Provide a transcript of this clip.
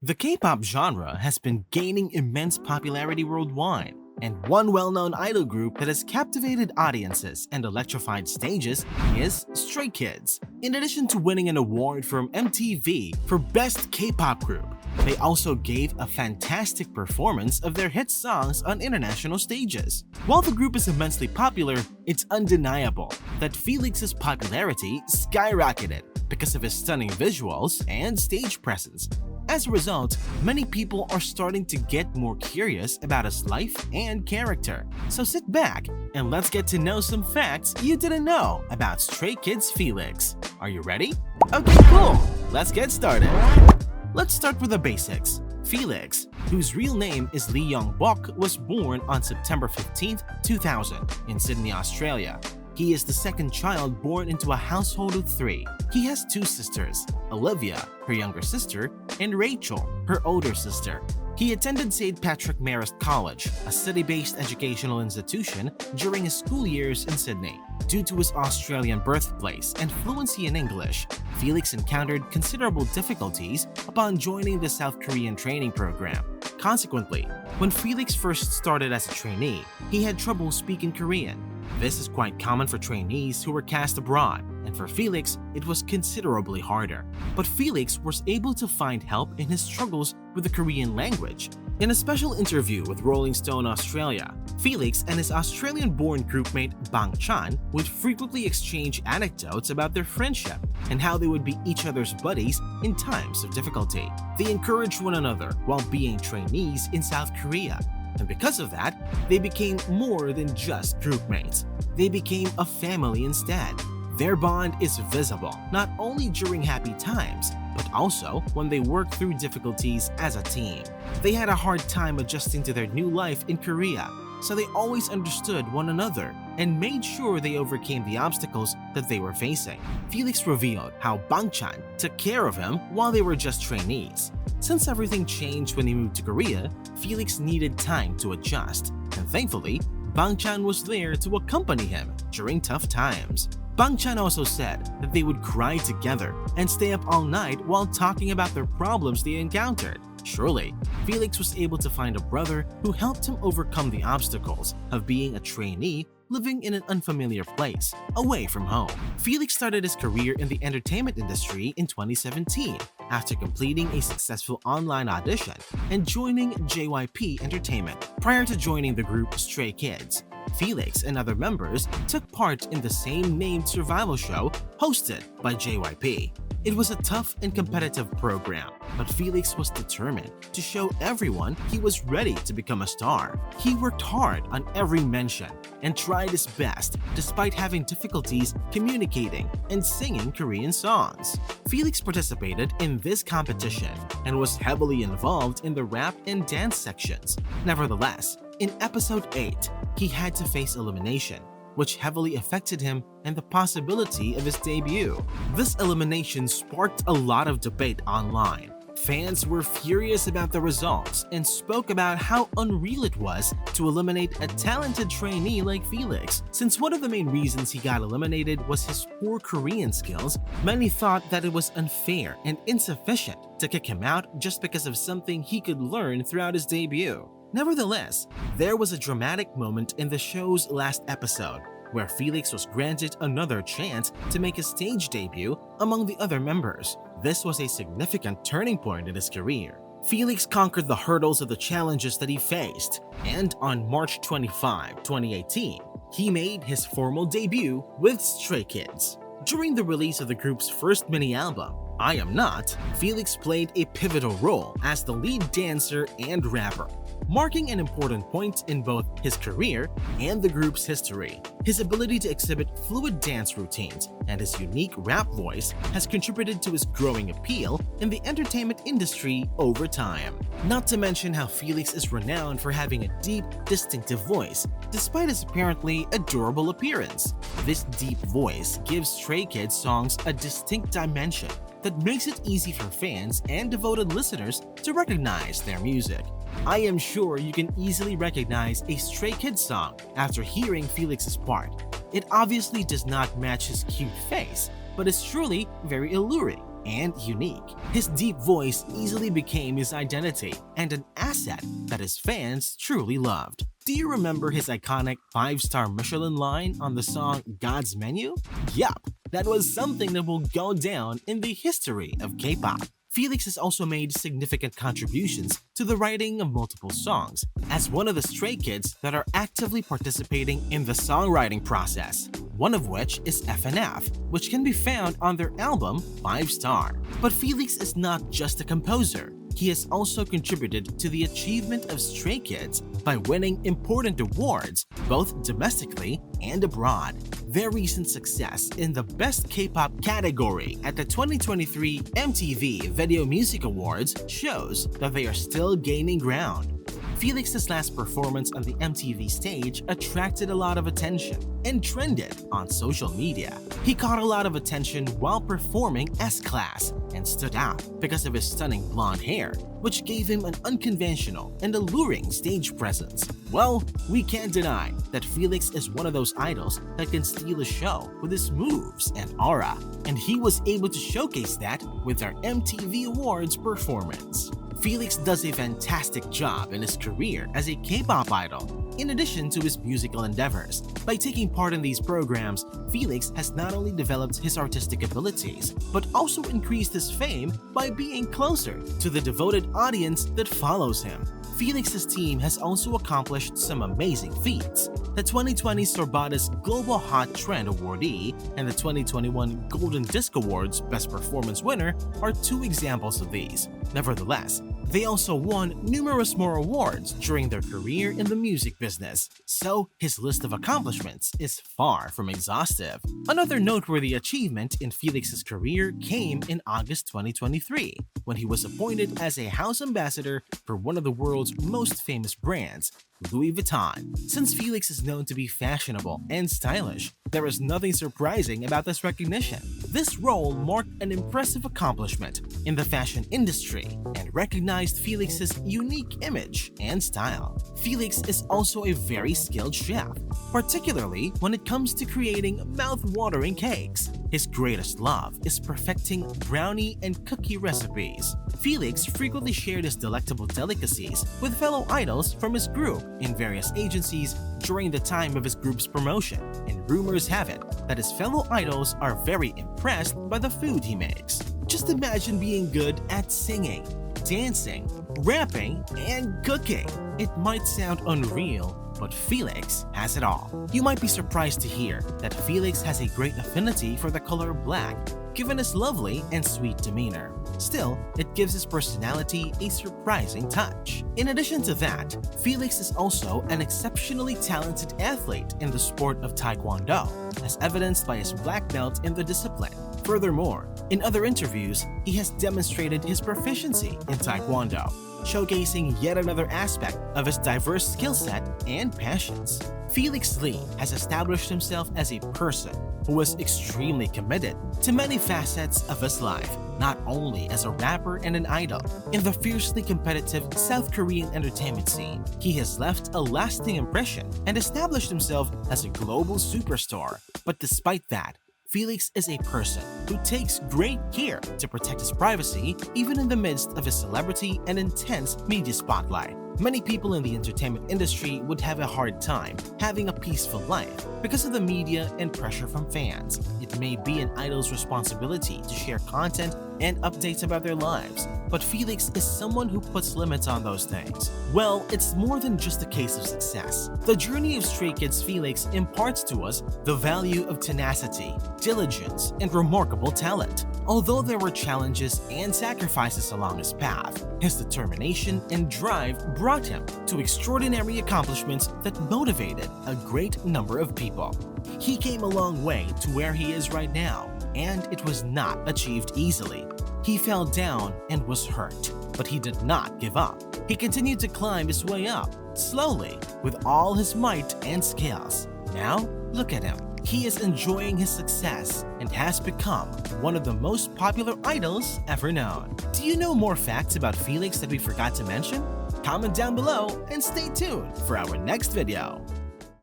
The K-pop genre has been gaining immense popularity worldwide, and one well-known idol group that has captivated audiences and electrified stages is Stray Kids. In addition to winning an award from MTV for Best K-pop Group, they also gave a fantastic performance of their hit songs on international stages. While the group is immensely popular, it's undeniable that Felix's popularity skyrocketed because of his stunning visuals and stage presence. As a result, many people are starting to get more curious about his life and character. So sit back and let's get to know some facts you didn't know about Stray Kids Felix. Are you ready? Okay, cool! Let's get started. Let's start with the basics. Felix, whose real name is Lee Young-bok, was born on September 15, 2000 in Sydney, Australia. He is the second child born into a household of three. He has two sisters, Olivia, her younger sister, and Rachel, her older sister. He attended St. Patrick Marist College, a city-based educational institution, during his school years in Sydney. Due to his Australian birthplace and fluency in English, Felix encountered considerable difficulties upon joining the South Korean training program. Consequently, when Felix first started as a trainee, he had trouble speaking Korean. This is quite common for trainees who were cast abroad, and for Felix, it was considerably harder. But Felix was able to find help in his struggles with the Korean language. In a special interview with Rolling Stone Australia, Felix and his Australian-born groupmate Bang Chan would frequently exchange anecdotes about their friendship and how they would be each other's buddies in times of difficulty. They encouraged one another while being trainees in South Korea. And because of that, they became more than just groupmates. They became a family instead. Their bond is visible not only during happy times, but also when they work through difficulties as a team. They had a hard time adjusting to their new life in Korea, so they always understood one another and made sure they overcame the obstacles that they were facing. Felix revealed how Bang Chan took care of him while they were just trainees. Since everything changed when he moved to Korea, Felix needed time to adjust, and thankfully, Bang Chan was there to accompany him during tough times. Bang Chan also said that they would cry together and stay up all night while talking about their problems they encountered. Surely, Felix was able to find a brother who helped him overcome the obstacles of being a trainee living in an unfamiliar place, away from home. Felix started his career in the entertainment industry in 2017 after completing a successful online audition and joining JYP Entertainment. Prior to joining the group Stray Kids, Felix and other members took part in the same named survival show hosted by JYP. It was a tough and competitive program, but Felix was determined to show everyone he was ready to become a star. He worked hard on every mention and tried his best despite having difficulties communicating and singing Korean songs. Felix participated in this competition and was heavily involved in the rap and dance sections. Nevertheless, in episode 8, he had to face elimination, which heavily affected him and the possibility of his debut. This elimination sparked a lot of debate online. Fans were furious about the results and spoke about how unreal it was to eliminate a talented trainee like Felix. Since one of the main reasons he got eliminated was his poor Korean skills, many thought that it was unfair and insufficient to kick him out just because of something he could learn throughout his debut. Nevertheless, there was a dramatic moment in the show's last episode where Felix was granted another chance to make a stage debut among the other members. This was a significant turning point in his career. Felix conquered the hurdles of the challenges that he faced, and on March 25, 2018, he made his formal debut with Stray Kids. During the release of the group's first mini-album, I Am Not, Felix played a pivotal role as the lead dancer and rapper, marking an important point in both his career and the group's history. His ability to exhibit fluid dance routines and his unique rap voice has contributed to his growing appeal in the entertainment industry over time. Not to mention how Felix is renowned for having a deep, distinctive voice, despite his apparently adorable appearance. This deep voice gives Stray Kids songs a distinct dimension that makes it easy for fans and devoted listeners to recognize their music. I am sure you can easily recognize a Stray Kids song after hearing Felix's part. It obviously does not match his cute face, but is truly very alluring and unique. His deep voice easily became his identity and an asset that his fans truly loved. Do you remember his iconic 5-star Michelin line on the song God's Menu? Yup, that was something that will go down in the history of K-pop. Felix has also made significant contributions to the writing of multiple songs as one of the Stray Kids that are actively participating in the songwriting process, one of which is FNF, which can be found on their album 5 Star. But Felix is not just a composer. He has also contributed to the achievement of Stray Kids by winning important awards both domestically and abroad. Their recent success in the Best K-pop category at the 2023 MTV Video Music Awards shows that they are still gaining ground. Felix's last performance on the MTV stage attracted a lot of attention and trended on social media. He caught a lot of attention while performing S-Class and stood out because of his stunning blonde hair, which gave him an unconventional and alluring stage presence. Well, we can't deny that Felix is one of those idols that can steal a show with his moves and aura, and he was able to showcase that with our MTV Awards performance. Felix does a fantastic job in his career as a K-pop idol, in addition to his musical endeavors. By taking part in these programs, Felix has not only developed his artistic abilities, but also increased his fame by being closer to the devoted audience that follows him. Felix's team has also accomplished some amazing feats. The 2020 Sorbadas Global Hot Trend awardee and the 2021 Golden Disc Awards Best Performance winner are two examples of these. Nevertheless, they also won numerous more awards during their career in the music business, so his list of accomplishments is far from exhaustive. Another noteworthy achievement in Felix's career came in August 2023, when he was appointed as a house ambassador for one of the world's most famous brands, Louis Vuitton. Since Felix is known to be fashionable and stylish, there is nothing surprising about this recognition. This role marked an impressive accomplishment in the fashion industry and recognized Felix's unique image and style. Felix is also a very skilled chef, particularly when it comes to creating mouth-watering cakes. His greatest love is perfecting brownie and cookie recipes. Felix frequently shared his delectable delicacies with fellow idols from his group in various agencies during the time of his group's promotion, and rumors have it that his fellow idols are very impressed by the food he makes. Just imagine being good at singing, dancing, rapping, and cooking. It might sound unreal, but Felix has it all. You might be surprised to hear that Felix has a great affinity for the color black, given his lovely and sweet demeanor. Still, it gives his personality a surprising touch. In addition to that, Felix is also an exceptionally talented athlete in the sport of Taekwondo, as evidenced by his black belt in the discipline. Furthermore, in other interviews, he has demonstrated his proficiency in Taekwondo, showcasing yet another aspect of his diverse skill set and passions. Felix Lee has established himself as a person who was extremely committed to many facets of his life, not only as a rapper and an idol. In the fiercely competitive South Korean entertainment scene, he has left a lasting impression and established himself as a global superstar. But despite that, Felix is a person who takes great care to protect his privacy even in the midst of his celebrity and intense media spotlight. Many people in the entertainment industry would have a hard time having a peaceful life because of the media and pressure from fans. It may be an idol's responsibility to share content and updates about their lives, but Felix is someone who puts limits on those things. Well, it's more than just a case of success. The journey of Stray Kids Felix imparts to us the value of tenacity, diligence, and remarkable talent. Although there were challenges and sacrifices along his path, his determination and drive brought him to extraordinary accomplishments that motivated a great number of people. He came a long way to where he is right now, and it was not achieved easily. He fell down and was hurt, but he did not give up. He continued to climb his way up, slowly, with all his might and skills. Now, look at him. He is enjoying his success and has become one of the most popular idols ever known. Do you know more facts about Felix that we forgot to mention? Comment down below and stay tuned for our next video.